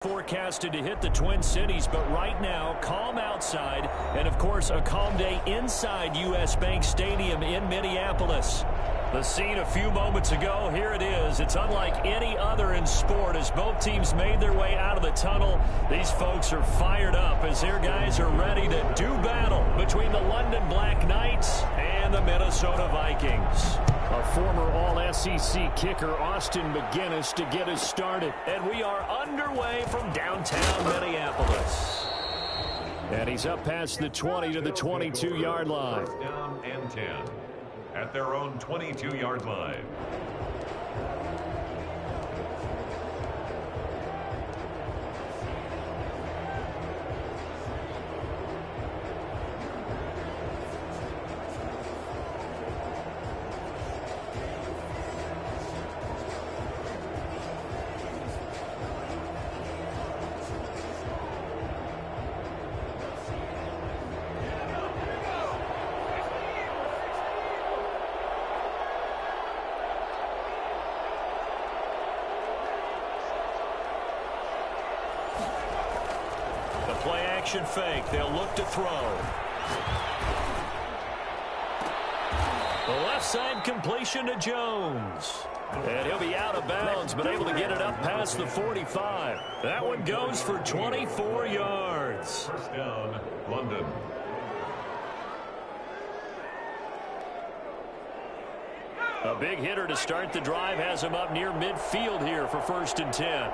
Forecasted to hit the Twin Cities, but right now, calm outside, and of course, a calm day inside U.S. Bank Stadium in Minneapolis. The scene a few moments ago, here it is. It's unlike any other in sport as both teams made their way out of the tunnel. These folks are fired up as their guys are ready to do battle between the London Black Knights and the Minnesota Vikings. A former All-SEC kicker, Austin McGinnis, to get us started. And we are underway from downtown Minneapolis. And he's up past the 20 to the 22-yard line. Down and 10 at their own 22-yard line. Play action fake. They'll look to throw. The left side completion to Jones. And he'll be out of bounds, but able to get it up past the 45. That one goes for 24 yards. First down, London. A big hitter to start the drive has him up near midfield here for 1st and 10.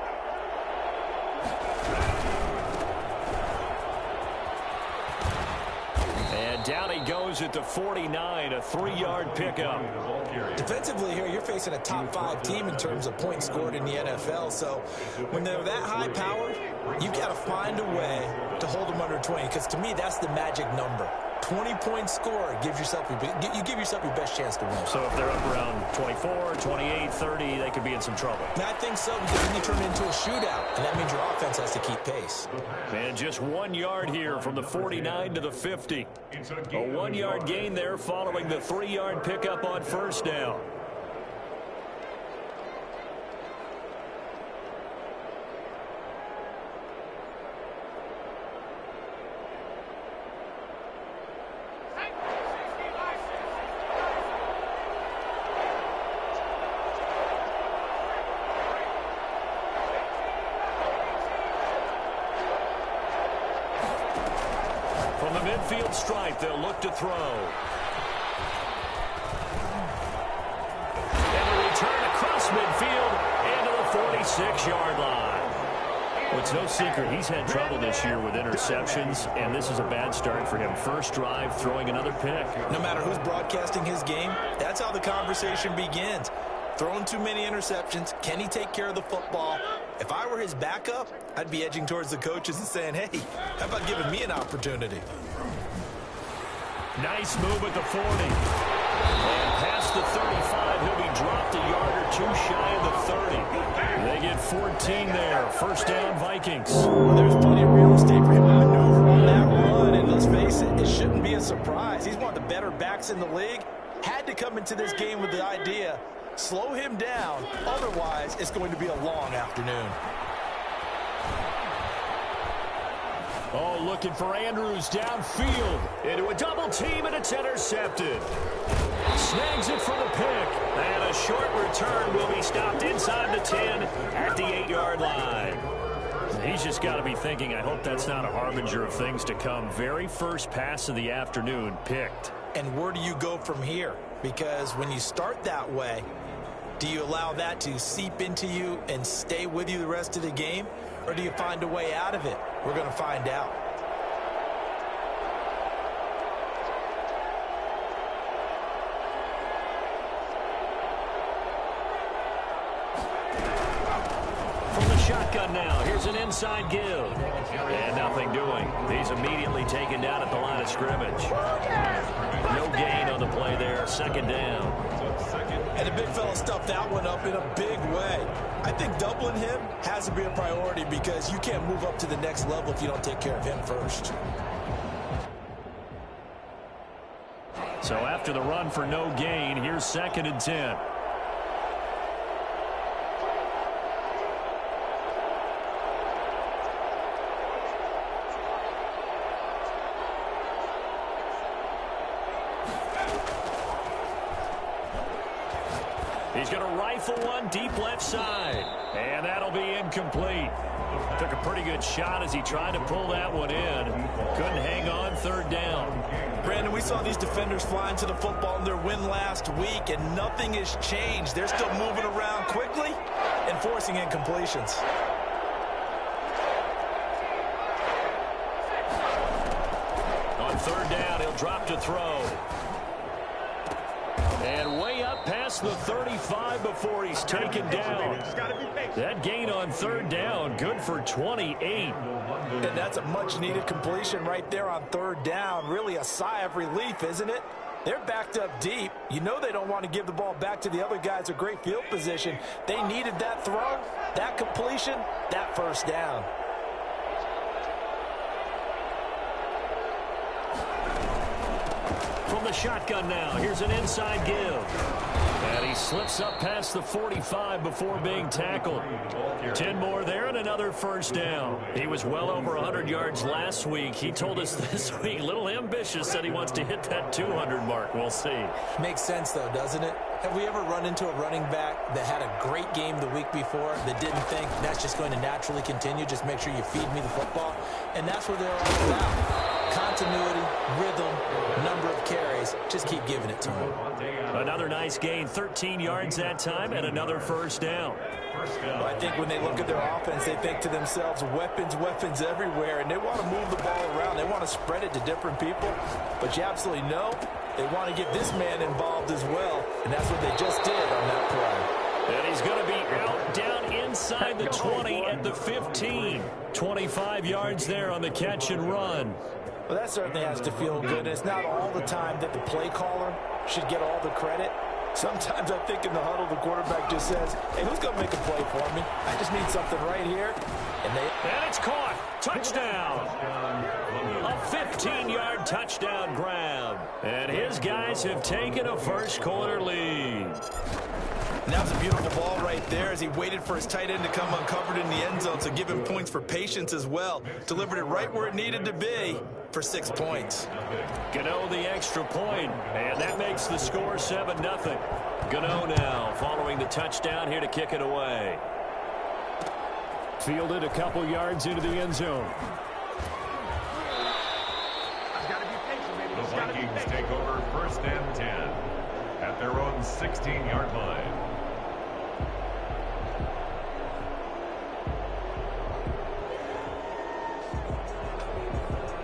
Down he goes at the 49, a 3-yard pickup. Defensively here, you're facing a top 5 team in terms of points scored in the NFL. So when they're that high powered, you've got to find a way to hold them under 20. Because to me, that's the magic number. 20-point score gives yourself you give yourself your best chance to win. So if they're up around 24, 28, 30, they could be in some trouble. And I think so, because then you turn it into a shootout, and that means your offense has to keep pace. And just 1 yard here from the 49 to the 50. A 1-yard gain there following the 3-yard pickup on 1st down. From the midfield stripe, they'll look to throw. And a return across midfield into the 46-yard line. Well, it's no secret he's had trouble this year with interceptions, and this is a bad start for him. First drive, throwing another pick. No matter who's broadcasting his game, that's how the conversation begins. Throwing too many interceptions. Can he take care of the football? If I were his backup, I'd be edging towards the coaches and saying, hey, how about giving me an opportunity? Nice move at the 40. And past the 35, he'll be dropped a yard or two shy of the 30. They get 14 there. First down, Vikings. Well, there's plenty of real estate for him to maneuver on that run. And let's face it, it shouldn't be a surprise. He's one of the better backs in the league. Had to come into this game with the idea, slow him down. Otherwise, it's going to be a long afternoon. Oh, looking for Andrews downfield. Into a double team, and it's intercepted. Snags it for the pick. And a short return will be stopped inside the 10 at the 8-yard line. He's just got to be thinking, I hope that's not a harbinger of things to come. Very first pass of the afternoon picked. And where do you go from here? Because when you start that way, do you allow that to seep into you and stay with you the rest of the game? Or do you find a way out of it? We're going to find out. From the shotgun now, here's an inside give. And nothing doing. He's immediately taken down at the line of scrimmage. No gain on the play there. 2nd down. And the big fella stuffed that one up in a big way. I think doubling him has to be a priority because you can't move up to the next level if you don't take care of him first. So after the run for no gain, here's 2nd and 10. He's going to rifle one deep left side. And that'll be incomplete. Took a pretty good shot as he tried to pull that one in. Couldn't hang on third down. Brandon, we saw these defenders flying to the football in their win last week, and nothing has changed. They're still moving around quickly and forcing incompletions. On third down, he'll drop to throw. And way up past the 35 before he's taken down. That gain on third down, good for 28. And that's a much-needed completion right there on third down. Really a sigh of relief, isn't it? They're backed up deep. You know they don't want to give the ball back to the other guys. A great field position. They needed that throw, that completion, that first down. From the shotgun now, here's an inside give. And he slips up past the 45 before being tackled. 10 more there and another first down. He was well over 100 yards last week. He told us this week, a little ambitious, said he wants to hit that 200 mark. We'll see. Makes sense, though, doesn't it? Have we ever run into a running back that had a great game the week before that didn't think that's just going to naturally continue? Just make sure you feed me the football. And that's what they're all about. Continuity, rhythm, number of carries. Just keep giving it to him. Another nice gain, 13 yards that time, and another first down. Well, I think when they look at their offense, they think to themselves, weapons, weapons everywhere, and they want to move the ball around. They want to spread it to different people. But you absolutely know they want to get this man involved as well, and that's what they just did on that play. And he's going to be out down inside the 20 at the 15. 25 yards there on the catch and run. Well, that certainly has to feel good. And it's not all the time that the play caller should get all the credit. Sometimes I think in the huddle, the quarterback just says, hey, who's going to make a play for me? I just need something right here. And it's caught. Touchdown. A 15-yard touchdown grab. And his guys have taken a first-quarter lead. And that was a beautiful ball right there as he waited for his tight end to come uncovered in the end zone, so give him points for patience as well. Delivered it right where it needed to be for 6 points. Gano the extra point, and that makes the score 7-0. Gano now following the touchdown here to kick it away. Fielded a couple yards into the end zone. The Vikings take over 1st and 10 at their own 16-yard line.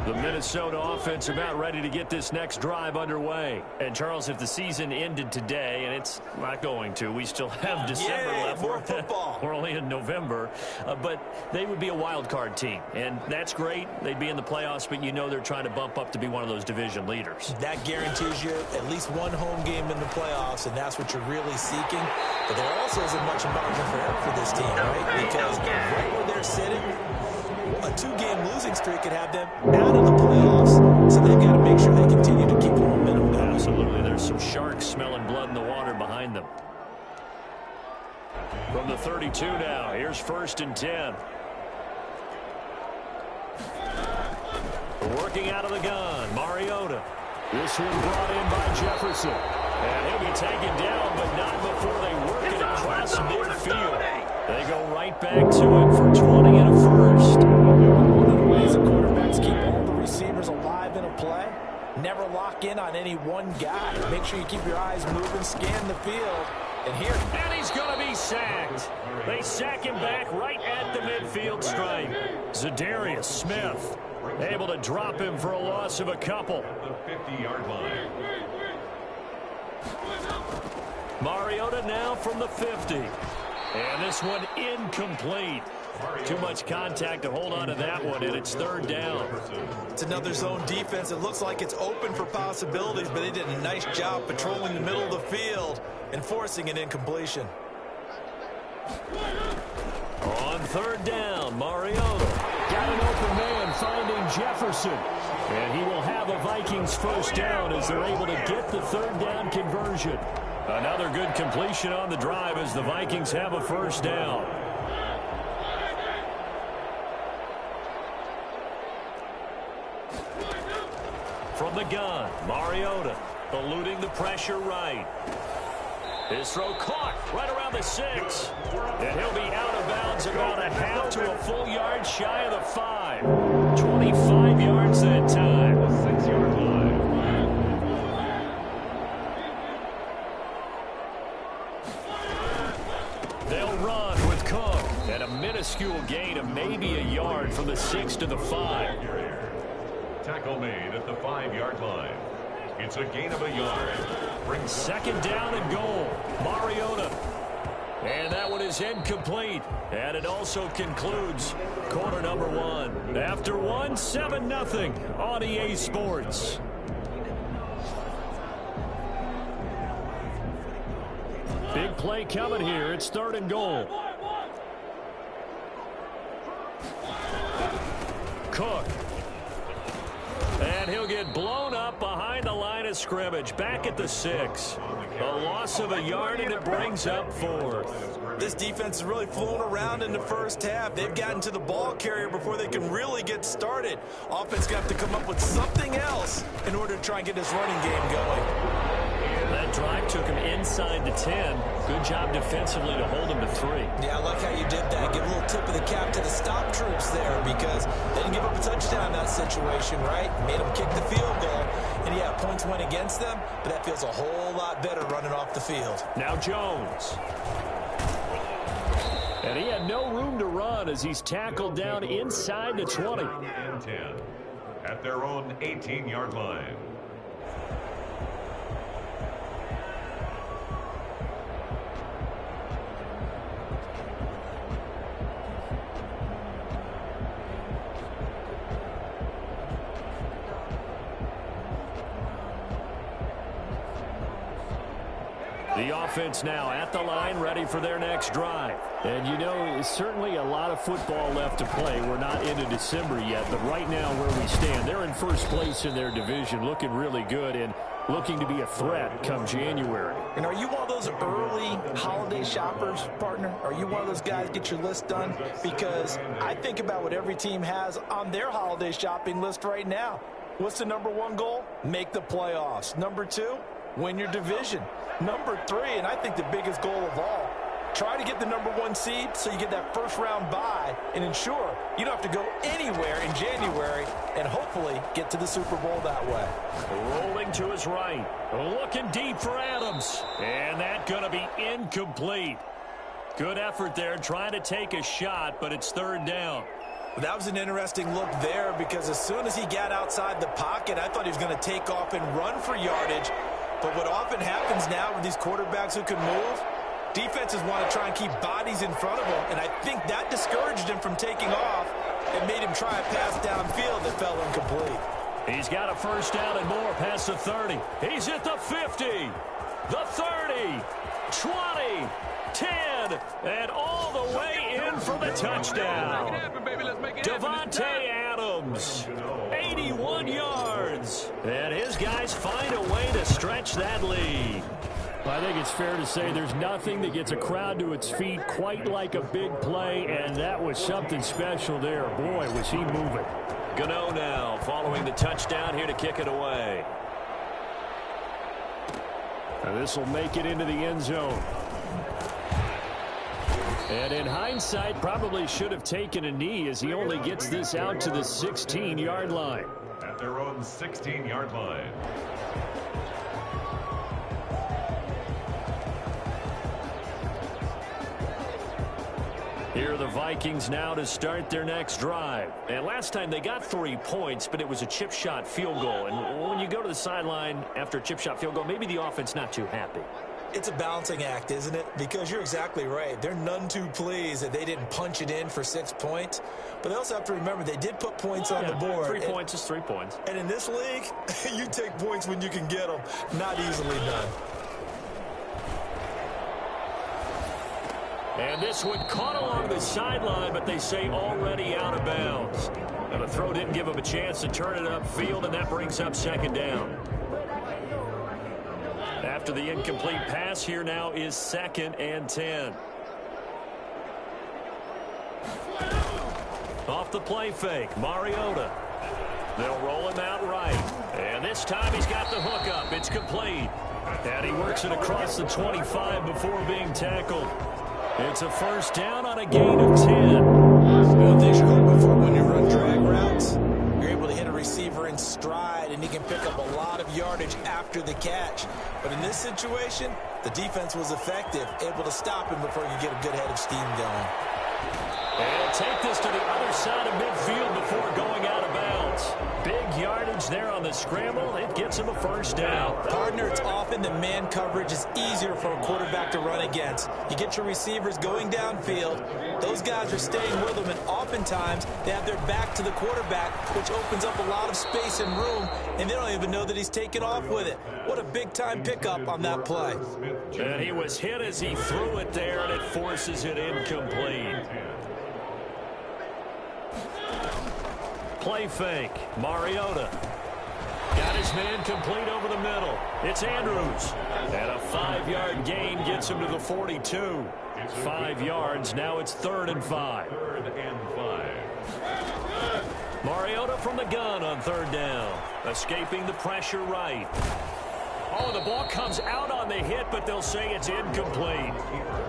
The Minnesota offense about ready to get this next drive underway. And, Charles, if the season ended today, and it's not going to, we still have December left. More football. We're only in November. But they would be a wild card team. And that's great. They'd be in the playoffs, but you know they're trying to bump up to be one of those division leaders. That guarantees you at least one home game in the playoffs, and that's what you're really seeking. But there also isn't much margin for error for this team, right? Because right where they're sitting, a 2-game losing streak could have them out of the playoffs, so they've got to make sure they continue to keep the momentum going. Absolutely. There's some sharks smelling blood in the water behind them. From the 32 now, here's 1st and 10. Working out of the gun, Mariota. This one brought in by Jefferson. And he'll be taken down, but not before they work it across midfield. They go right back to it for 20 and a first. One of the ways the quarterbacks keep all the receivers alive in a play, never lock in on any one guy. Make sure you keep your eyes moving, scan the field. And he's going to be sacked. They sack him back right at the midfield stripe. Zadarius Smith able to drop him for a loss of a couple. The 50-yard line. Mariota now from the 50. And this one incomplete. Too much contact to hold on to that one, and it's 3rd down. It's another zone defense. It looks like it's open for possibilities, but they did a nice job patrolling the middle of the field and forcing an incompletion. On 3rd down, Mariota got an open man finding Jefferson. And he will have a Vikings first down as they're able to get the 3rd down conversion. Another good completion on the drive as the Vikings have a first down. From the gun, Mariota eluding the pressure right. His throw caught right around the 6. And he'll be out of bounds about a half to a full yard shy of the 5. 25 yards that time. 6-yard line. They'll run with Cook. And a minuscule gain of maybe a yard from the 6 to the 5. Tackle made at the 5-yard line. It's a gain of a yard. Brings second down and goal. Mariota. And that one is incomplete. And it also concludes quarter number 1. After 1, 7-0 on EA Sports. Big play coming here. It's 3rd and goal. Cook. And he'll get blown up behind the line of scrimmage. Back at the 6. A loss of a yard, and it brings up 4th. This defense is really flown around in the first half. They've gotten to the ball carrier before they can really get started. Offense got to come up with something else in order to try and get this running game going. That drive took him inside the 10. Good job defensively to hold him to 3. Yeah, I like how you did that. Give a little tip of the cap to the stop troops there because they didn't give up a touchdown in that situation, right? Made them kick the field goal. And yeah, points went against them, but that feels a whole lot better running off the field. Now Jones. And he had no room to run as he's tackled down inside the 20. and 10 at their own 18-yard line. The offense now at the line, ready for their next drive. And you know, certainly a lot of football left to play. We're not into December yet, but right now where we stand, they're in first place in their division, looking really good and looking to be a threat come January. And are you one of those early holiday shoppers, partner? Are you one of those guys get your list done? Because I think about what every team has on their holiday shopping list right now. What's the number 1 goal? Make the playoffs. Number 2, win your division. Number 3, and I think the biggest goal of all, try to get the number 1 seed so you get that first-round bye and ensure you don't have to go anywhere in January and hopefully get to the Super Bowl that way. Rolling to his right. Looking deep for Adams. And that's going to be incomplete. Good effort there trying to take a shot, but it's 3rd down. That was an interesting look there because as soon as he got outside the pocket, I thought he was going to take off and run for yardage. But what often happens now with these quarterbacks who can move, defenses want to try and keep bodies in front of them, and I think that discouraged him from taking off and made him try a pass downfield that fell incomplete. He's got a first down and more past the 30. He's at the 50, the 30, 20, 10, and all the way in for the touchdown. Devontae Adams, 81 yards. And his guys find a way to stretch that lead. I think it's fair to say there's nothing that gets a crowd to its feet quite like a big play, and that was something special there. Boy, was he moving. Gano now following the touchdown here to kick it away. And this will make it into the end zone. And in hindsight, probably should have taken a knee as he only gets this out to the 16-yard line. At their own 16-yard line. Here are the Vikings now to start their next drive. And last time they got 3 points, but it was a chip shot field goal. And when you go to the sideline after a chip shot field goal, maybe the offense not too happy. It's a balancing act, isn't it? Because you're exactly right. They're none too pleased that they didn't punch it in for 6 points. But they also have to remember they did put points on the board. 3 points is 3 points. And in this league, you take points when you can get them. Not easily done. And this one caught along the sideline, but they say already out of bounds. And the throw didn't give him a chance to turn it upfield, and that brings up 2nd down. After the incomplete pass, here now is 2nd and 10. Off the play fake, Mariota. They'll roll him out right. And this time he's got the hook up. It's complete. And he works it across the 25 before being tackled. It's a first down on a gain of 10. One thing you're hoping for when you run drag routes, you're able to hit a receiver in stride, and he can pick up a lot of yardage after the catch. But in this situation, the defense was effective, able to stop him before you get a good head of steam going. And take this to the other side of midfield before going out of bounds. Big yardage there on the scramble. It gets him a first down. Partner, it's often that man coverage is easier for a quarterback to run against. You get your receivers going downfield. Those guys are staying with them, and oftentimes they have their back to the quarterback, which opens up a lot of space and room, and they don't even know that he's taken off with it. What a big-time pickup on that play. And he was hit as he threw it there, and it forces it incomplete. Play fake. Mariota. Got his man complete over the middle. It's Andrews. And a 5-yard gain gets him to the 42. 5 yards. Now it's 3rd and 5. Mariota from the gun on 3rd down. Escaping the pressure right. Oh, the ball comes out on the hit, but they'll say it's incomplete.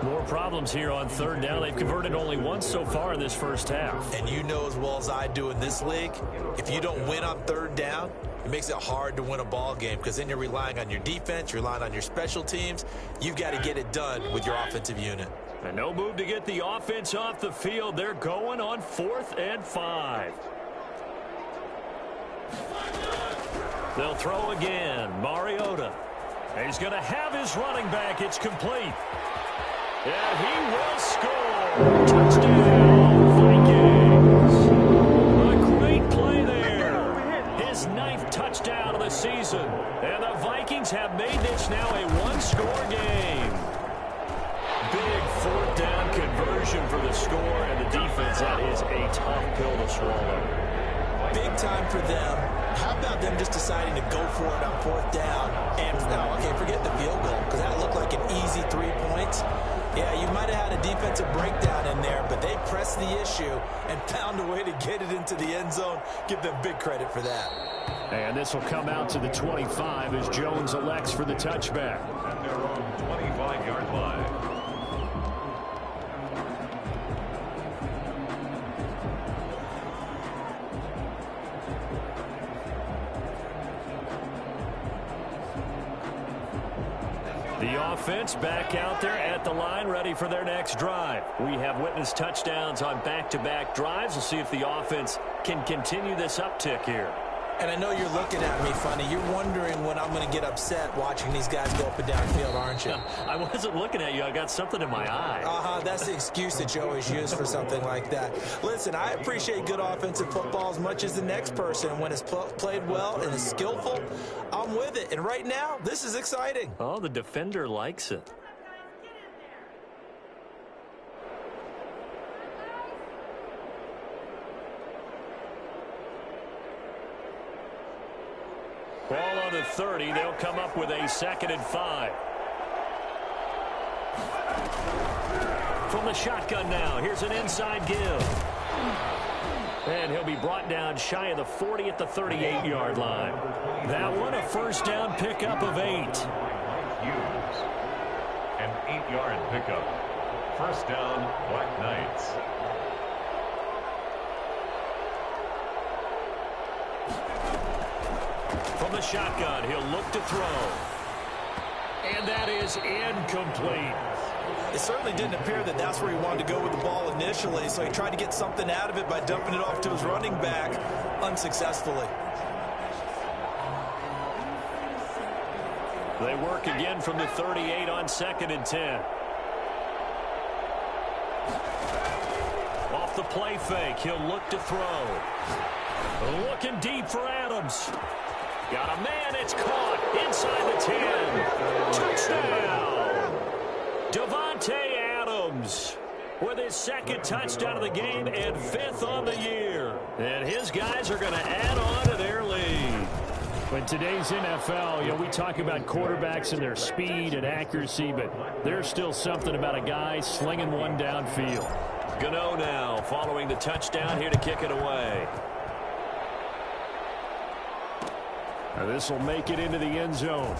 More problems here on 3rd down. They've converted only once so far in this first half. And you know as well as I do in this league, if you don't win on 3rd down, it makes it hard to win a ball game because then you're relying on your defense, you're relying on your special teams. You've got to get it done with your offensive unit. And no move to get the offense off the field. They're going on 4th and 5. They'll throw again. Mariota. He's going to have his running back. It's complete. And he will score. Touchdown, Vikings. A great play there. His 9th touchdown of the season. And the Vikings have made this now a 1-score game. Big 4th down conversion for the score, and the defense, that is a tough pill to swallow. Big time for them. How about them just deciding to go for it on 4th down? And, okay, forget the field goal, because that looked like an easy 3 points. Yeah, you might have had a defensive breakdown in there, but they pressed the issue and found a way to get it into the end zone. Give them big credit for that. And this will come out to the 25 as Jones elects for the touchback. At their own 25-yard line. The offense back out there at the line, ready for their next drive. We have witnessed touchdowns on back-to-back drives. We'll see if the offense can continue this uptick here. And I know you're looking at me funny. You're wondering when I'm going to get upset watching these guys go up and down the field, aren't you? I wasn't looking at you. I got something in my eye. That's the excuse that you always use for something like that. Listen, I appreciate good offensive football as much as the next person. When it's played well and is skillful, I'm with it. And right now, this is exciting. Oh, the defender likes it. Ball on the 30. They'll come up with a 2nd and 5. From the shotgun now. Here's an inside give. And he'll be brought down shy of the 40 at the 38-yard line. That one, a first down pickup of 8. Hughes. An 8-yard pickup. First down, Black Knights. From the shotgun, he'll look to throw. And that is incomplete. It certainly didn't appear that that's where he wanted to go with the ball initially, so he tried to get something out of it by dumping it off to his running back unsuccessfully. They work again from the 38 on 2nd and 10. Off the play fake, he'll look to throw. Looking deep for Adams. Got a man, it's caught inside the 10. Touchdown! Davante Adams with his 2nd touchdown of the game and 5th on the year. And his guys are going to add on to their lead. In today's NFL, we talk about quarterbacks and their speed and accuracy, but there's still something about a guy slinging one downfield. Gano now following the touchdown here to kick it away. Now this will make it into the end zone.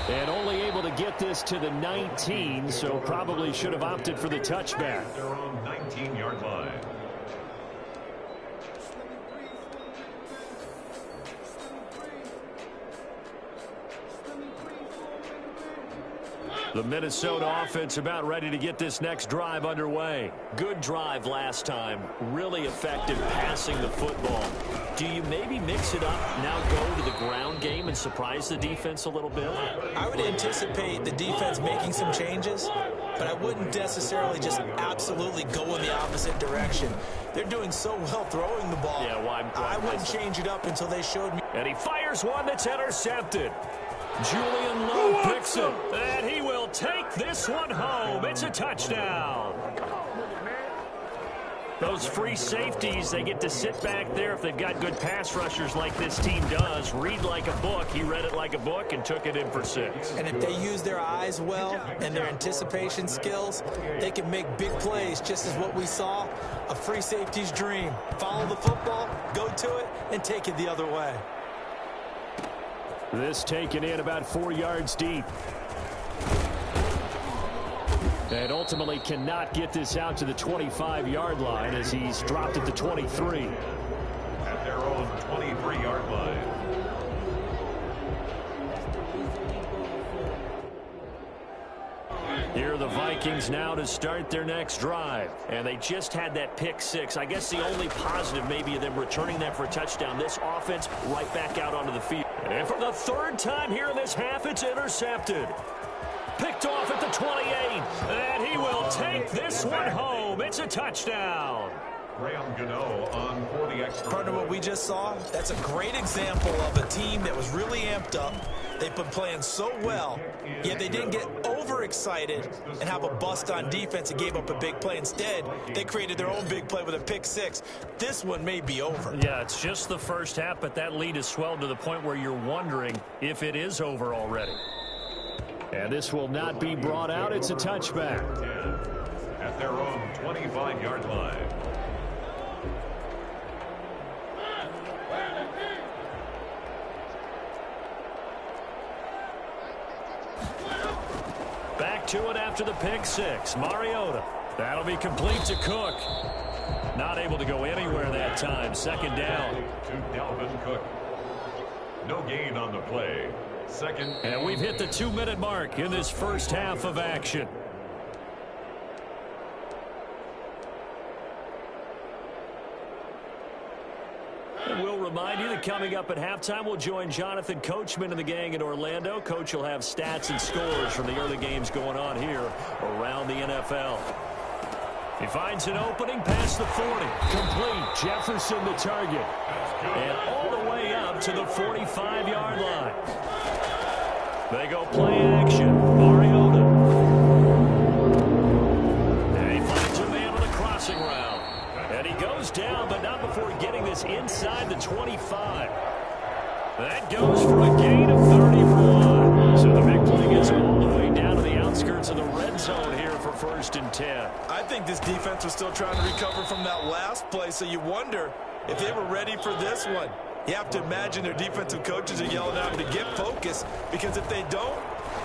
And only able to get this to the 19, so probably should have opted for the touchback. Their own 19-yard line. The Minnesota offense about ready to get this next drive underway. Good drive last time. Really effective passing the football. Do you maybe mix it up, now go to the ground game and surprise the defense a little bit? I would anticipate the defense making some changes, but I wouldn't necessarily just absolutely go in the opposite direction. They're doing so well throwing the ball. Yeah, I wouldn't change it up until they showed me. And he fires one that's intercepted. Julian Lowe picks it, and he will take this one home. It's a touchdown. Those free safeties, they get to sit back there if they've got good pass rushers like this team does. Read like a book. He read it like a book and took it in for 6. And if they use their eyes well and their anticipation skills, they can make big plays, just as what we saw, a free safety's dream. Follow the football, go to it, and take it the other way. This taken in about 4 yards deep. And ultimately cannot get this out to the 25-yard line as he's dropped at the 23. At their own 23-yard line. Here are the Vikings now to start their next drive. And they just had that pick 6. I guess the only positive maybe of them returning that for a touchdown. This offense right back out onto the field. And for the 3rd time here in this half, it's intercepted. Picked off at the 28. And he will take this one home. It's a touchdown. Graham Gano on for the extra. Partner, what we just saw, that's a great example of a team that was really amped up. They've been playing so well, yet they didn't get overexcited and have a bust on defense and gave up a big play. Instead, they created their own big play with a pick 6. This one may be over. Yeah, it's just the first half, but that lead has swelled to the point where you're wondering if it is over already. And this will not be brought out. It's a touchback. At their own 25-yard line. Back to it after the pick 6. Mariota. That'll be complete to Cook. Not able to go anywhere that time. 2nd down. To Dalvin Cook. No gain on the play. 2nd. And we've hit the 2-minute mark in this first half of action. And we'll remind you that coming up at halftime, we'll join Jonathan Coachman and the gang in Orlando. Coach will have stats and scores from the early games going on here around the NFL. He finds an opening past the 40. Complete. Jefferson the target. And all the way up to the 45-yard line. They go play action. Mariota. And he finds a man on the crossing route. And he goes down, but not before getting this inside the 25. That goes for a gain of 31. So the big play gets all the way down to the outskirts of the red zone here for 1st and 10. I think this defense was still trying to recover from that last play, so you wonder if they were ready for this one. You have to imagine their defensive coaches are yelling at them to get focused, because if they don't,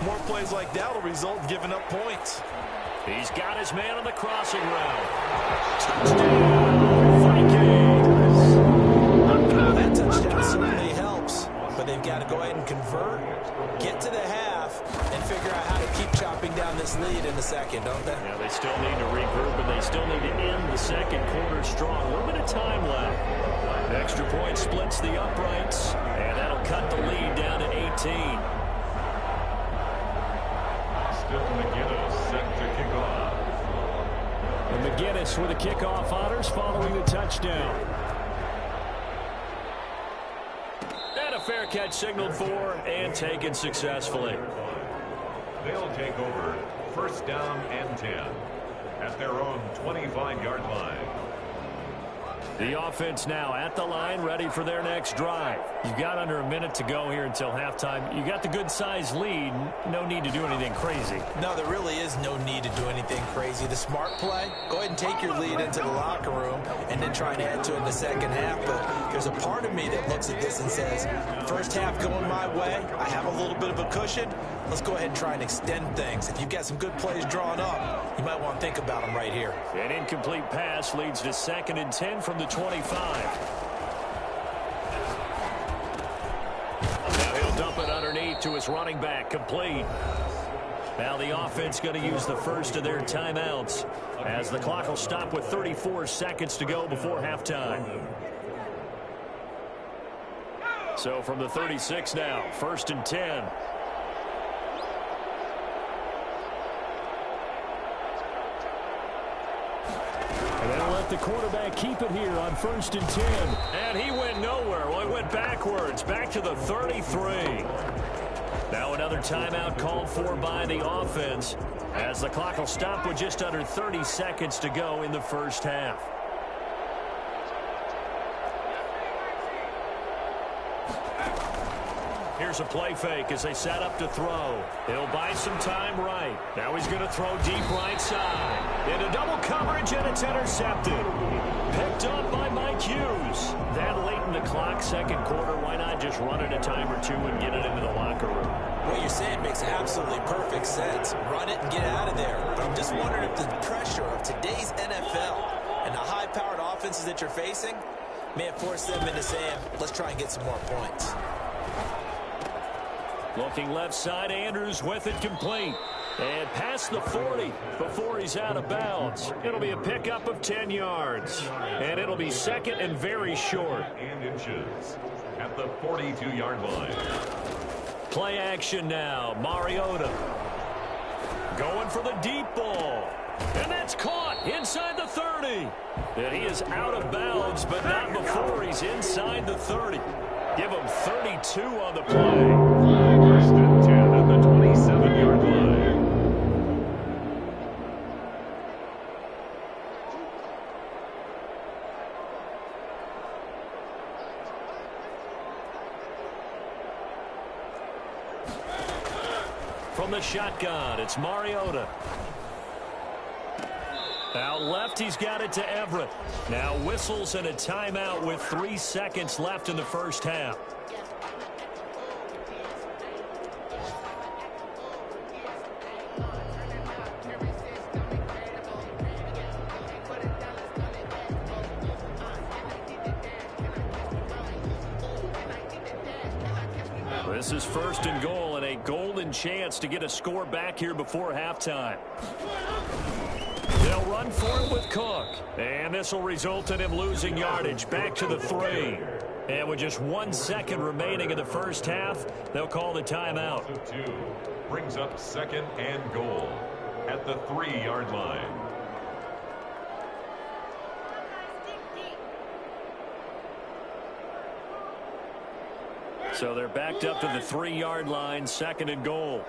more plays like that will result in giving up points. He's got his man on the crossing route. Touchdown, Vikings! Well, that touchdown certainly helps, but they've got to go ahead and convert, get to the half, and figure out how to keep chopping down this lead in the second, don't they? Yeah, they still need to regroup, and they still need to end the second quarter strong. A little bit of time left. Extra point splits the uprights, and that'll cut the lead down to 18. Still McGinnis set to kick off. And McGinnis with the kickoff honors following the touchdown. And a fair catch signaled for and taken successfully. They'll take over 1st down and 10 at their own 25-yard line. The offense now at the line, ready for their next drive. You've got under a minute to go here until halftime. You got the good-sized lead. No need to do anything crazy. No, there really is no need to do anything crazy. The smart play, go ahead and take your lead into the locker room and then try and add to it in the second half. But there's a part of me that looks at this and says, first half going my way, I have a little bit of a cushion. let's go ahead and try and extend things. If you've got some good plays drawn up, you might want to think about them right here. An incomplete pass leads to 2nd and 10 from the 25. Dump it underneath to his running back, complete. Now the offense going to use the first of their timeouts as the clock will stop with 34 seconds to go before halftime. So from the 36 now, 1st and 10. And they'll let the quarterback keep it here on 1st and 10. And he went nowhere. Well, he went backwards, back to the 33. Now another timeout called for by the offense as the clock will stop with just under 30 seconds to go in the first half. Here's a play fake as they set up to throw. He'll buy some time right. Now he's going to throw deep right side. Into double coverage, and it's intercepted. Picked up by Mike Hughes. That late in the clock, second quarter, why not just run it a time or two and get it into the locker room? What you're saying makes absolutely perfect sense. Run it and get out of there. But I'm just wondering if the pressure of today's NFL and the high-powered offenses that you're facing may have forced them into saying, let's try and get some more points. Looking left side, Andrews with it complete. And past the 40 before he's out of bounds. It'll be a pickup of 10 yards. And it'll be 2nd and very short. And inches at the 42-yard line. Play action now. Mariota going for the deep ball. And that's caught inside the 30. And he is out of bounds, but not before he's inside the 30. Give him 32 on the play. 1st and 10 at the 27-yard line. From the shotgun, it's Mariota. Out left, he's got it to Everett. Now whistles and a timeout with 3 seconds left in the first half. This is 1st and goal and a golden chance to get a score back here before halftime. They'll run for it with Cook. And this will result in him losing yardage back to the 3. And with just 1 second remaining in the first half, they'll call the timeout. 2 brings up 2nd and goal at the 3-yard line. So they're backed up to the 3-yard line, 2nd and goal.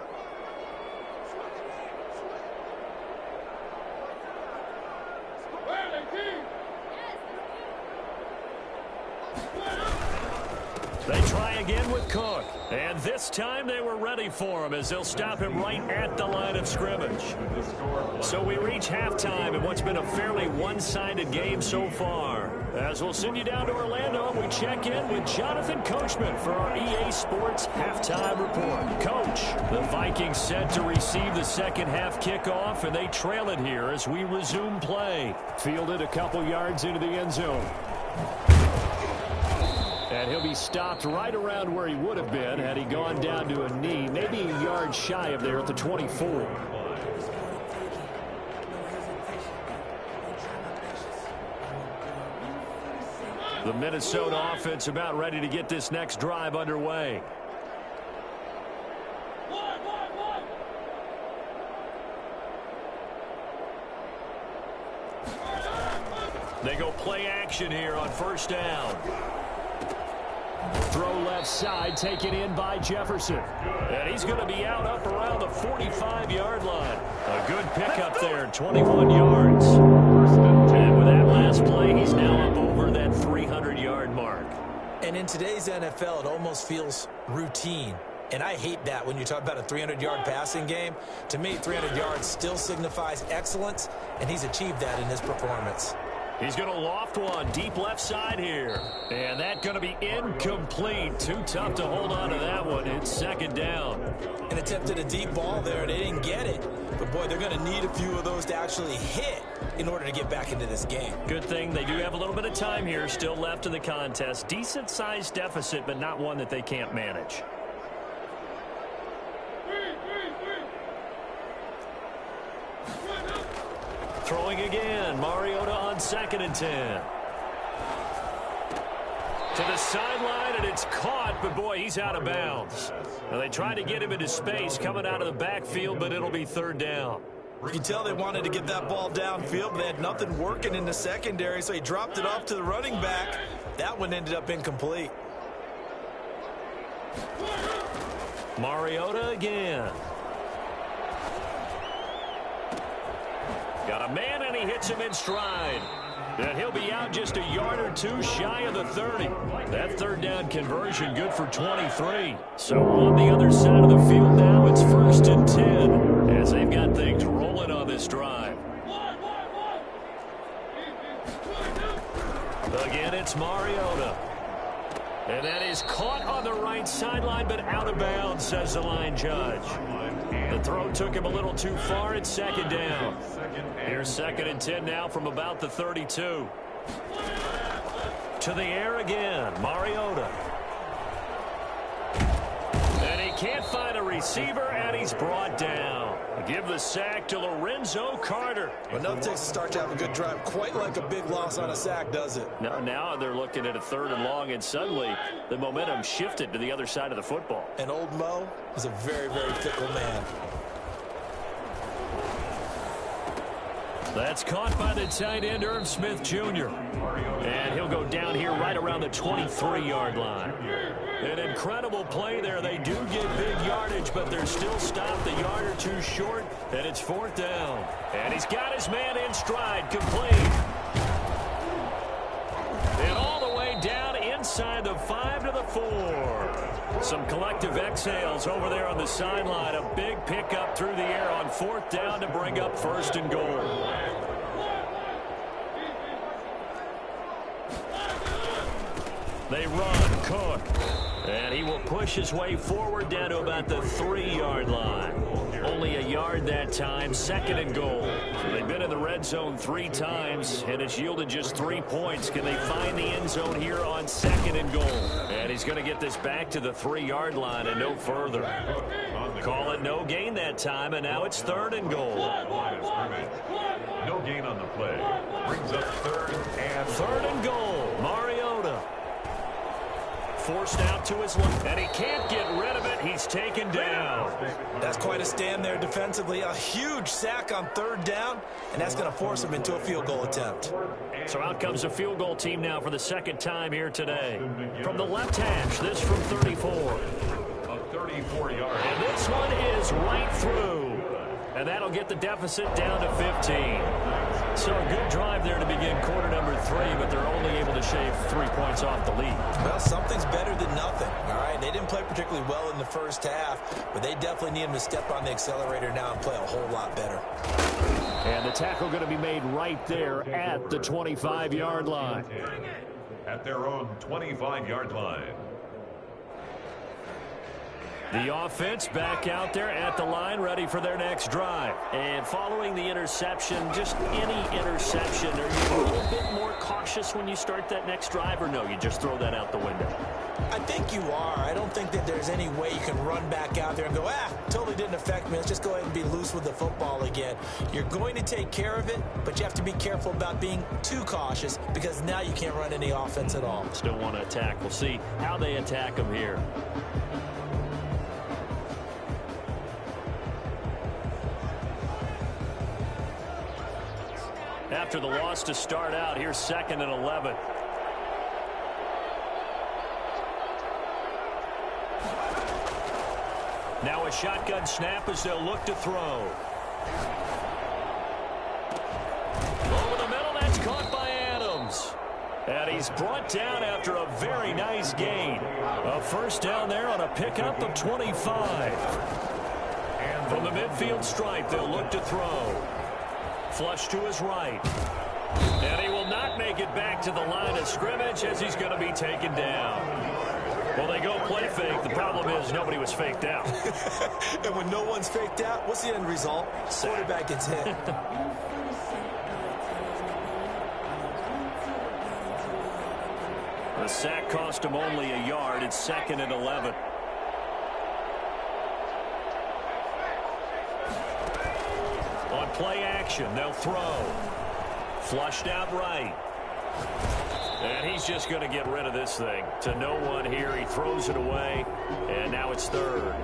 They try again with Cook. And this time they were ready for him as they'll stop him right at the line of scrimmage. So we reach halftime in what's been a fairly one-sided game so far. As we'll send you down to Orlando, we check in with Jonathan Coachman for our EA Sports Halftime Report. Coach, the Vikings set to receive the second half kickoff, and they trail it here as we resume play. Fielded a couple yards into the end zone. And he'll be stopped right around where he would have been had he gone down to a knee, maybe a yard shy of there at the 24. The Minnesota offense about ready to get this next drive underway. They go play action here on 1st down. Throw left side, taken in by Jefferson. And he's going to be out up around the 45-yard line. A good pickup there, 21 yards. And with that last play, he's now up over that 300-yard mark. And in today's NFL, it almost feels routine. And I hate that when you talk about a 300-yard passing game. To me, 300 yards still signifies excellence, and he's achieved that in his performance. He's going to loft one deep left side here. And that's going to be incomplete. Too tough to hold on to that one. It's second down. And attempted a deep ball there. They didn't get it. But, boy, they're going to need a few of those to actually hit in order to get back into this game. Good thing they do have a little bit of time here still left in the contest. Decent-sized deficit, but not one that they can't manage. Throwing again. Mariota on 2nd and 10. To the sideline, and it's caught, but boy, he's out of bounds. Now, they tried to get him into space coming out of the backfield, but it'll be 3rd down. You can tell they wanted to get that ball downfield, but they had nothing working in the secondary, so he dropped it off to the running back. That one ended up incomplete. Mariota again. Got a man, and he hits him in stride. And he'll be out just a yard or two shy of the 30. That 3rd down conversion good for 23. So on the other side of the field now, it's 1st and 10 as they've got things rolling on this drive. Again, it's Mariota. And that is caught on the right sideline, but out of bounds, says the line judge. The throw took him a little too far. It's 2nd down. Here's 2nd and 10 now from about the 32. To the air again, Mariota. And he can't find a receiver, and he's brought down. Give the sack to Lorenzo Carter. Enough takes to start to have a good drive. Quite like a big loss on a sack, does it? Now they're looking at a 3rd and long, and suddenly the momentum shifted to the other side of the football. And old Mo is a very, very fickle man. That's caught by the tight end, Irv Smith Jr. And he'll go down here right around the 23-yard line. An incredible play there. They do get big yardage, but they're still stopped a yard or two short, and it's 4th down. And he's got his man in stride, complete. And all the way down inside the 5 to the 4. Some collective exhales over there on the sideline. A big pickup through the air on 4th down to bring up 1st and goal. They run, Cook. And he will push his way forward down to about the 3-yard line. Only a yard that time, 2nd and goal. So they've been in the red zone 3 times, and it's yielded just 3 points. Can they find the end zone here on 2nd and goal? And he's going to get this back to the 3-yard line and no further. Call it no gain that time, and now it's 3rd and goal. No gain on the play. Brings up 3rd and goal. Mariota. Forced out to his left, and he can't get rid of it. He's taken down. That's quite a stand there defensively. A huge sack on 3rd down, and that's going to force him into a field goal attempt. So out comes a field goal team now for the 2nd time here today. From the left hash, this from 34. A 34-yard. And this one is right through. And that'll get the deficit down to 15. So a good drive there to begin quarter number 3, but they're only able to shave 3 points off the lead. Well, something's better than nothing, all right? They didn't play particularly well in the first half, but they definitely need him to step on the accelerator now and play a whole lot better. And the tackle going to be made right there at the 25-yard line. At their own 25-yard line. The offense back out there at the line, ready for their next drive. And following the interception, just any interception, are you a little bit more cautious when you start that next drive, or no, you just throw that out the window? I think you are. I don't think that there's any way you can run back out there and go, totally didn't affect me. Let's just go ahead and be loose with the football again. You're going to take care of it, but you have to be careful about being too cautious because now you can't run any offense at all. Still want to attack. We'll see how they attack them here. After the loss to start out, here's 2nd and 11. Now a shotgun snap as they'll look to throw. Over the middle, that's caught by Adams. And he's brought down after a very nice gain. A 1st down there on a pickup of 25. And from the midfield stripe, they'll look to throw. Flush to his right. And he will not can't make it back to the line of scrimmage as he's going to be taken down. Well, they go play fake. The problem is nobody was faked out. And when no one's faked out, what's the end result? Quarterback gets hit. The sack cost him only a yard. It's 2nd and 11. On play action, they'll throw. Flushed out right. And he's just going to get rid of this thing. To no one here. He throws it away. And now it's 3rd.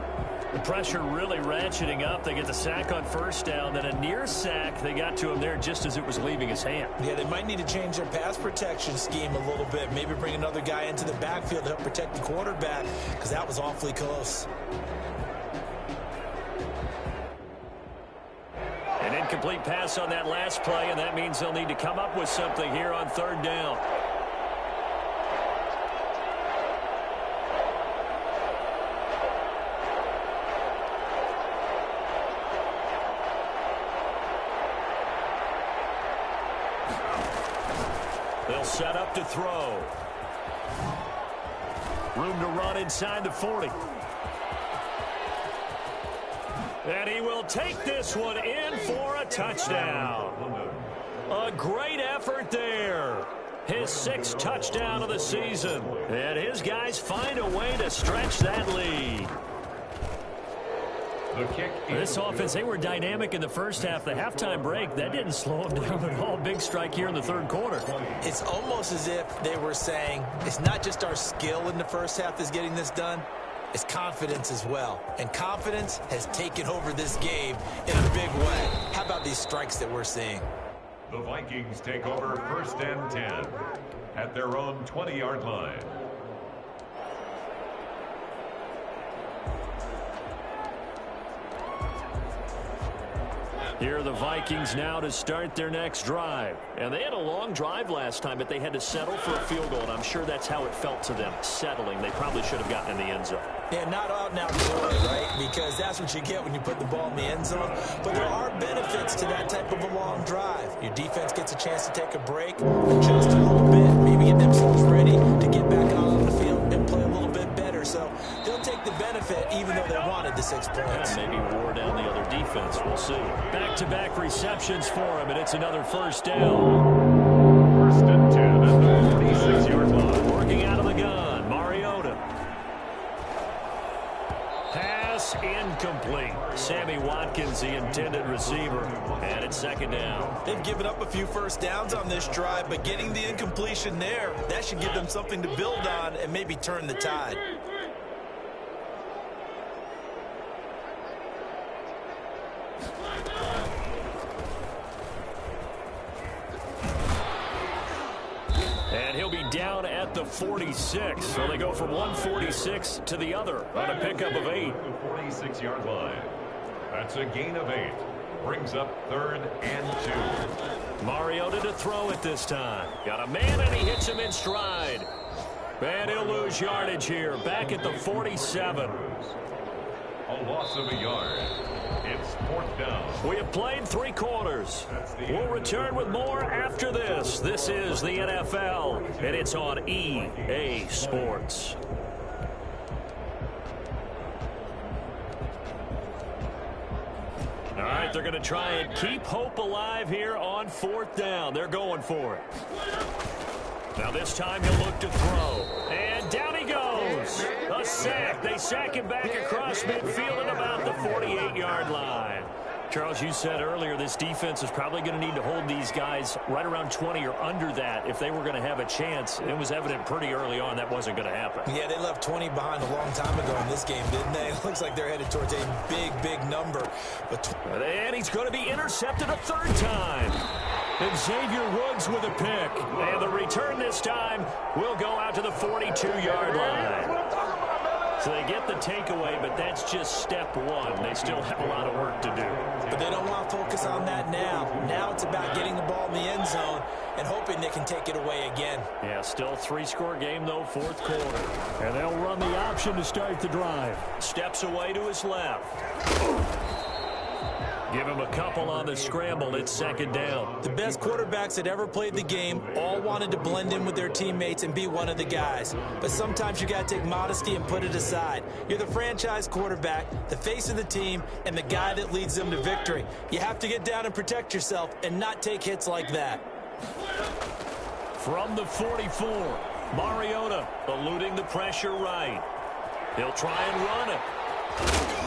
The pressure really ratcheting up. They get the sack on 1st down. Then a near sack. They got to him there just as it was leaving his hand. Yeah, they might need to change their pass protection scheme a little bit. Maybe bring another guy into the backfield to help protect the quarterback, because that was awfully close. An incomplete pass on that last play, and that means they'll need to come up with something here on 3rd down. They'll set up to throw. Room to run inside the 40. And he will take this one in for a touchdown. A great effort there. His 6th touchdown of the season. And his guys find a way to stretch that lead. This offense, they were dynamic in the first half. The halftime break, that didn't slow them down at all. Big strike here in the 3rd quarter. It's almost as if they were saying, it's not just our skill in the first half that's getting this done. It's confidence as well. And confidence has taken over this game in a big way. How about these strikes that we're seeing? The Vikings take over 1st and 10 at their own 20-yard line. Here are the Vikings now to start their next drive. And they had a long drive last time, but they had to settle for a field goal, and I'm sure that's how it felt to them, settling. They probably should have gotten in the end zone. Yeah, not out and out joy, right? Because that's what you get when you put the ball in the end zone. But there are benefits to that type of a long drive. Your defense gets a chance to take a break, adjust a little bit, maybe get themselves ready to get back out on the field and play a little bit better. So they'll take the benefit even though they wanted the 6 points. Yeah, maybe wore down the other defense. We'll see. Back-to-back receptions for him, and it's another 1st down. 1st and 10 at the 46-yard line. Working out of the gun, Mariota. Pass incomplete. Sammy Watkins, the intended receiver, and it's 2nd down. They've given up a few 1st downs on this drive, but getting the incompletion there, that should give them something to build on and maybe turn the tide. And he'll be down at the 46. So they go from 146 to the other on a pickup of 8. The 46-yard line. That's a gain of 8. Brings up 3rd and 2. Mariota to throw it this time. Got a man, and he hits him in stride. And he'll lose yardage here. Back at the 47. A loss of a yard. It's 4th down. We have played 3 quarters. We'll return with more after this. This is the NFL, and it's on EA Sports. All right, they're going to try and keep hope alive here on 4th down. They're going for it. Now this time he'll look to throw. And down he goes. A sack. They sack him back across midfield at about the 48-yard line. Charles, you said earlier this defense is probably going to need to hold these guys right around 20 or under that if they were going to have a chance. It was evident pretty early on that wasn't going to happen. Yeah, they left 20 behind a long time ago in this game, didn't they? It looks like they're headed towards a big, big number. And he's going to be intercepted a 3rd time. And Xavier Woods with a pick. And the return this time will go out to the 42-yard line. So they get the takeaway, but that's just step 1. They still have a lot of work to do. But they don't want to focus on that now. Now it's about getting the ball in the end zone and hoping they can take it away again. Yeah, still 3-score game, though, 4th quarter. And they'll run the option to start the drive. Steps away to his left. Give him a couple on the scramble. It's second down. The best quarterbacks that ever played the game all wanted to blend in with their teammates and be one of the guys. But sometimes you got to take modesty and put it aside. You're the franchise quarterback, the face of the team, and the guy that leads them to victory. You have to get down and protect yourself and not take hits like that. From the 44, Mariota eluding the pressure right. He'll try and run it.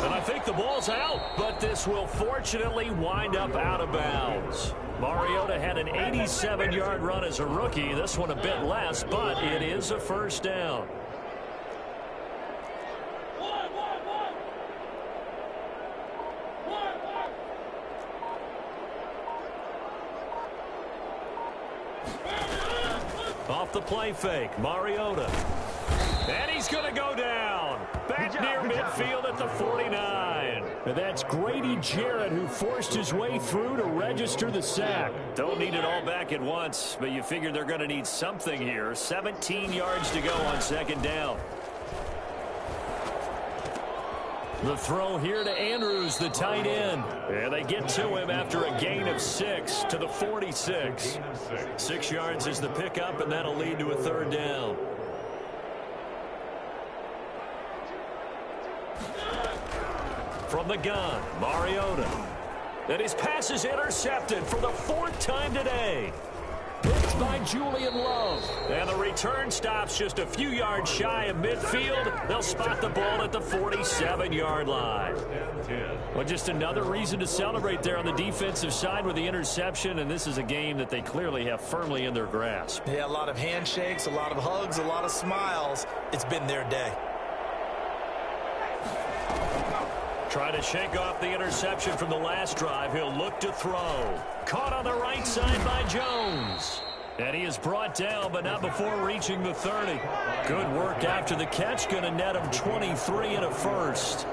And I think the ball's out, but this will fortunately wind up out of bounds. Mariota had an 87-yard run as a rookie. This one a bit less, but it is a first down. Off the play fake, Mariota. And he's going to go down. Back near midfield at the 49. And that's Grady Jarrett who forced his way through to register the sack. Don't need it all back at once, but you figure they're going to need something here. 17 yards to go on second down. The throw here to Andrews, the tight end. And they get to him after a gain of 6 to the 46. 6 yards is the pickup, and that'll lead to a third down. From the gun, Mariota. And his pass is intercepted for the 4th time today. It's by Julian Love. And the return stops just a few yards shy of midfield. They'll spot the ball at the 47-yard line. Well, just another reason to celebrate there on the defensive side with the interception, and this is a game that they clearly have firmly in their grasp. Yeah, a lot of handshakes, a lot of hugs, a lot of smiles. It's been their day. Trying to shake off the interception from the last drive. He'll look to throw. Caught on the right side by Jones. And he is brought down, but not before reaching the 30. Good work after the catch. Going to net him 23 and a first.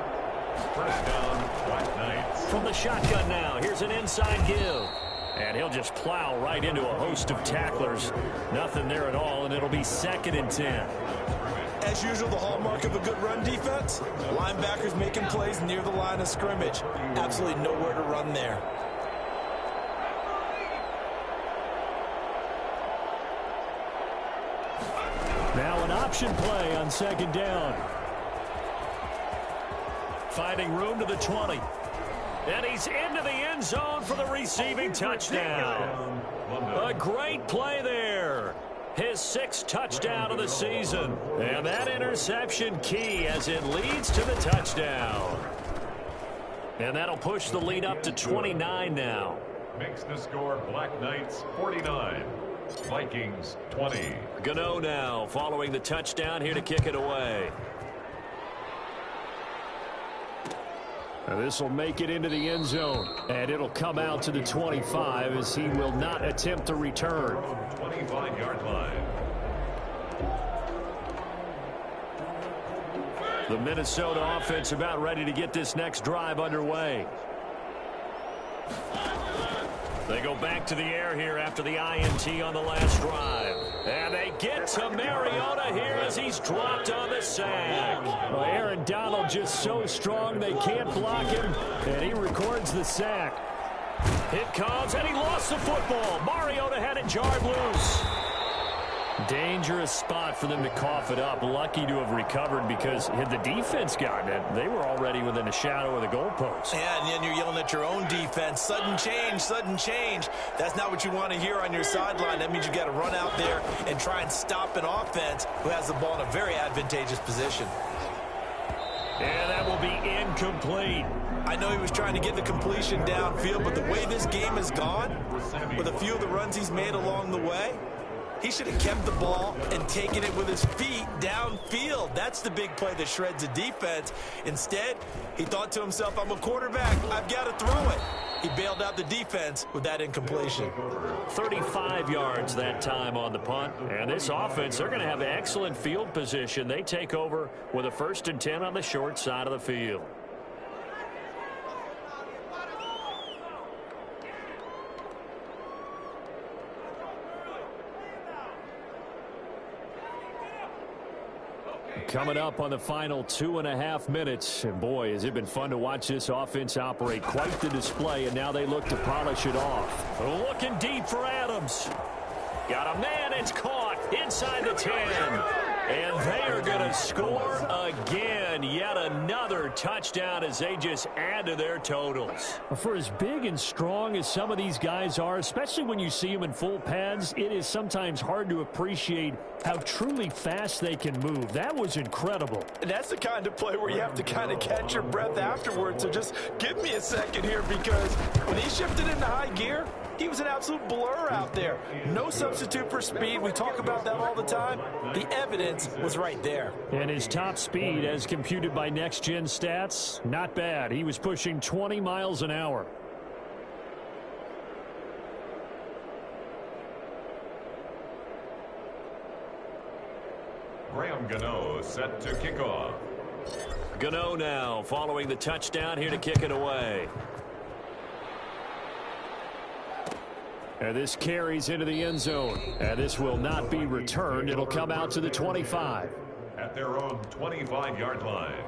First down, Black Knights. From the shotgun now, here's an inside give. And he'll just plow right into a host of tacklers. Nothing there at all, and it'll be 2nd and 10. As usual, the hallmark of a good run defense, linebackers making plays near the line of scrimmage. Absolutely nowhere to run there. Now an option play on second down. Finding room to the 20. And he's into the end zone for the receiving touchdown. A great play there. His 6th touchdown of the season. And that interception key as it leads to the touchdown. And that'll push the lead up to 29 now. Makes the score Black Knights 49. Vikings 20. Gano now following the touchdown here to kick it away. This will make it into the end zone, and it'll come out to the 25 as he will not attempt to return. 25-yard line. The Minnesota offense about ready to get this next drive underway. They go back to the air here after the INT on the last drive. And they get to Mariota here as he's dropped on the sack. Well, Aaron Donald just so strong they can't block him, and he records the sack. It comes, and he lost the football. Mariota had it jarred loose. Dangerous spot for them to cough it up. Lucky to have recovered because had the defense gotten it, they were already within a shadow of the goalpost. Yeah, and then you're yelling at your own defense. Sudden change, sudden change. That's not what you want to hear on your sideline. That means you got to run out there and try and stop an offense who has the ball in a very advantageous position. And that will be incomplete. I know he was trying to get the completion downfield, but the way this game has gone, with a few of the runs he's made along the way, he should have kept the ball and taken it with his feet downfield. That's the big play that shreds the defense. Instead, he thought to himself, I'm a quarterback. I've got to throw it. He bailed out the defense with that incompletion. 35 yards that time on the punt. And this offense, they're going to have excellent field position. They take over with a 1st and 10 on the short side of the field. Coming up on the final 2.5 minutes. And boy, has it been fun to watch this offense operate. Quite the display, and now they look to polish it off. Looking deep for Adams. Got a man, it's caught inside the 10. And they are going to score again. Yet another touchdown as they just add to their totals. For as big and strong as some of these guys are, especially when you see them in full pads, it is sometimes hard to appreciate how truly fast they can move. That was incredible. And that's the kind of play where you have to kind of catch your breath afterwards. So just give me a second here, because when he shifted into high gear, he was an absolute blur out there. No substitute for speed. We talk about that all the time. The evidence was right there. And his top speed, as computed by Next Gen Stats, not bad. He was pushing 20 miles an hour. Graham Gano set to kick off. Gano now following the touchdown here to kick it away. And this carries into the end zone. And this will not be returned. It'll come out to the 25. At their own 25-yard line.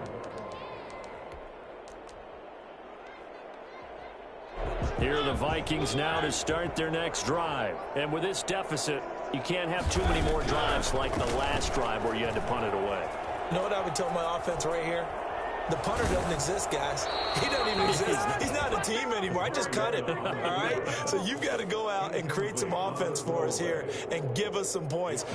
Here are the Vikings now to start their next drive. And with this deficit, you can't have too many more drives like the last drive where you had to punt it away. You know what I would tell my offense right here? The punter doesn't exist, guys. He doesn't even exist. He's not a team anymore. I just cut him, all right? So you've got to go out and create some offense for us here and give us some points.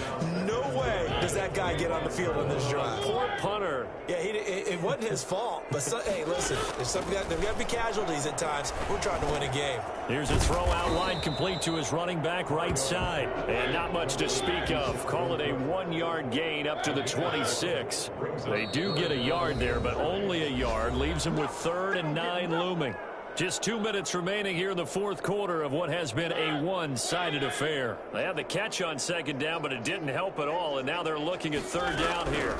No way does that guy get on the field on this drive. Poor punter. Yeah, it wasn't his fault. But, hey, listen, there's got to be casualties at times. We're trying to win a game. Here's a throw out line complete to his running back right side. And not much to speak of. Call it a 1-yard gain up to the 26. They do get a yard there, but only a yard. Leaves him with 3rd and 9 looming. Just 2 minutes remaining here in the fourth quarter of what has been a one-sided affair. They had the catch on 2nd down, but it didn't help at all. And now they're looking at 3rd down here.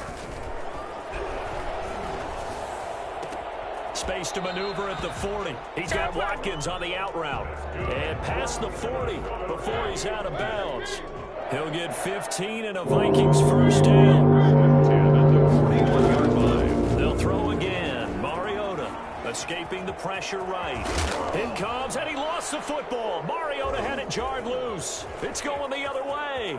Space to maneuver at the 40. He's got Watkins on the out route. And past the 40 before he's out of bounds. He'll get 15 and a Vikings first down. 10 at the 41-yard line. They'll throw again. Mariota escaping the pressure right. It comes, and he lost the football. Mariota had it jarred loose. It's going the other way.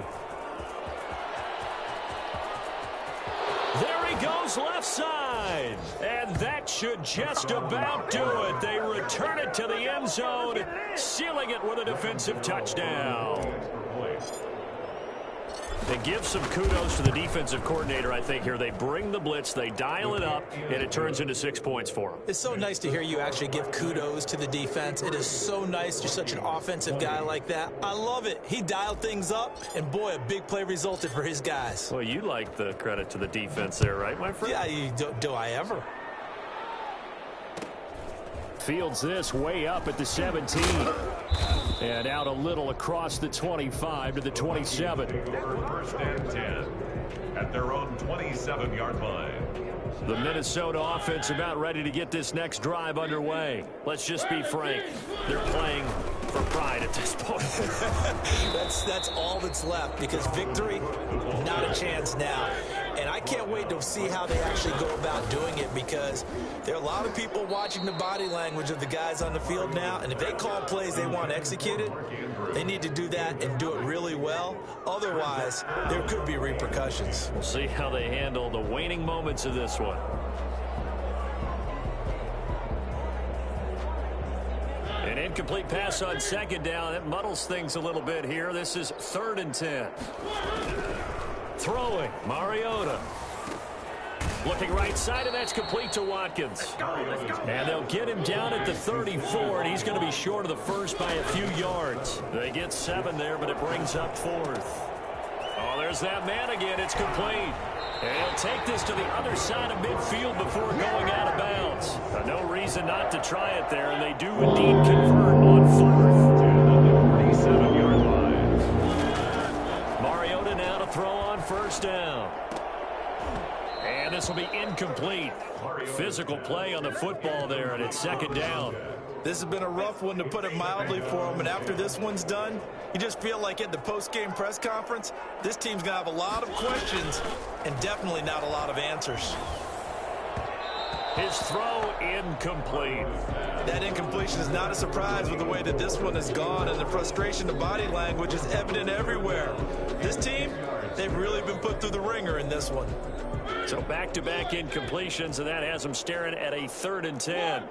There he goes left side. And that should just about do it. They return it to the end zone, sealing it with a defensive touchdown. They give some kudos to the defensive coordinator, I think, here. They bring the blitz, they dial it up, and it turns into 6 points for them. It's so nice to hear you actually give kudos to the defense. It is so nice. You're such an offensive guy like that. I love it. He dialed things up, and boy, a big play resulted for his guys. Well, you like the credit to the defense there, right, my friend? Yeah, do I ever? Fields this way up at the 17. And out a little across the 25 to the 27. 1st and 10 at their own 27-yard line. The Minnesota offense about ready to get this next drive underway. Let's just be frank. They're playing for pride at this point. That's all that's left, because victory, not a chance now. And I can't wait to see how they actually go about doing it, because there are a lot of people watching the body language of the guys on the field now, and if they call plays they want executed, they need to do that and do it really well. Otherwise, there could be repercussions. We'll see how they handle the waning moments of this one. An incomplete pass on 2nd down. That muddles things a little bit here. This is 3rd and 10. Throwing, Mariota. Looking right side, and that's complete to Watkins. And they'll get him down at the 34, and he's going to be short of the first by a few yards. They get 7 there, but it brings up 4th. Oh, there's that man again. It's complete. And he'll take this to the other side of midfield before going out of bounds. No reason not to try it there, and they do indeed convert on 4th. 47-yard line. Mariota now to throw on 1st down. And this will be incomplete. Physical play on the football there, and it's 2nd down. This has been a rough one, to put it mildly, for him. And after this one's done, you just feel like at the post-game press conference, this team's going to have a lot of questions and definitely not a lot of answers. His throw incomplete. That incompletion is not a surprise with the way that this one has gone, and the frustration, the body language is evident everywhere. This team, they've really been put through the ringer in this one. So back-to-back incompletions, and that has them staring at a 3rd and 10.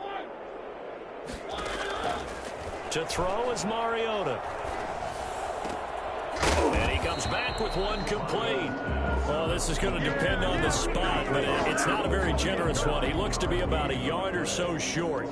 To throw is Mariota. And he comes back with one complete. Well, this is going to depend on the spot, but it's not a very generous one. He looks to be about a yard or so short.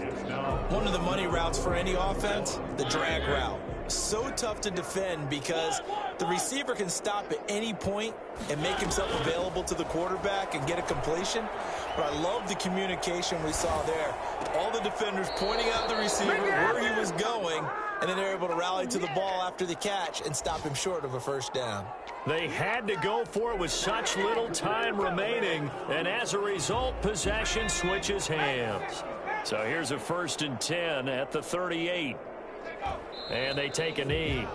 One of the money routes for any offense, the drag route. So tough to defend because the receiver can stop at any point and make himself available to the quarterback and get a completion. But I love the communication we saw there. All the defenders pointing out the receiver where he was going, and then they're able to rally to the ball after the catch and stop him short of a first down. They had to go for it with such little time remaining, and as a result, possession switches hands. So here's a 1st and 10 at the 38. And they take a knee.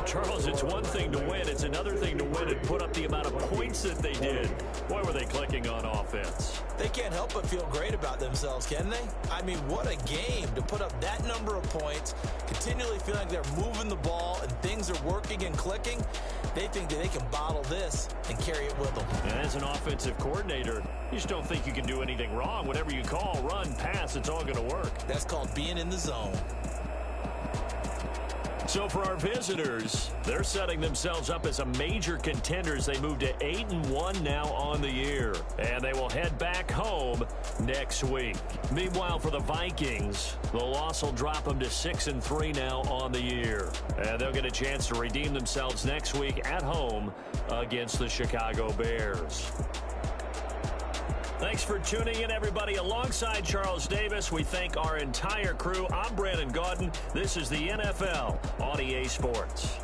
Charles, it's one thing to win. It's another thing to win and put up the amount of points that they did. Boy, were they clicking on offense. They can't help but feel great about themselves, can they? I mean, what a game to put up that number of points, continually feeling like they're moving the ball and things are working and clicking. They think that they can bottle this and carry it with them. And as an offensive coordinator, you just don't think you can do anything wrong. Whatever you call, run, pass, it's all going to work. That's called being in the zone. So for our visitors, they're setting themselves up as a major contender as they move to 8-1 now on the year. And they will head back home next week. Meanwhile, for the Vikings, the loss will drop them to 6-3 now on the year. And they'll get a chance to redeem themselves next week at home against the Chicago Bears. Thanks for tuning in, everybody. Alongside Charles Davis, we thank our entire crew. I'm Brandon Gaudin. This is the NFL on EA Sports.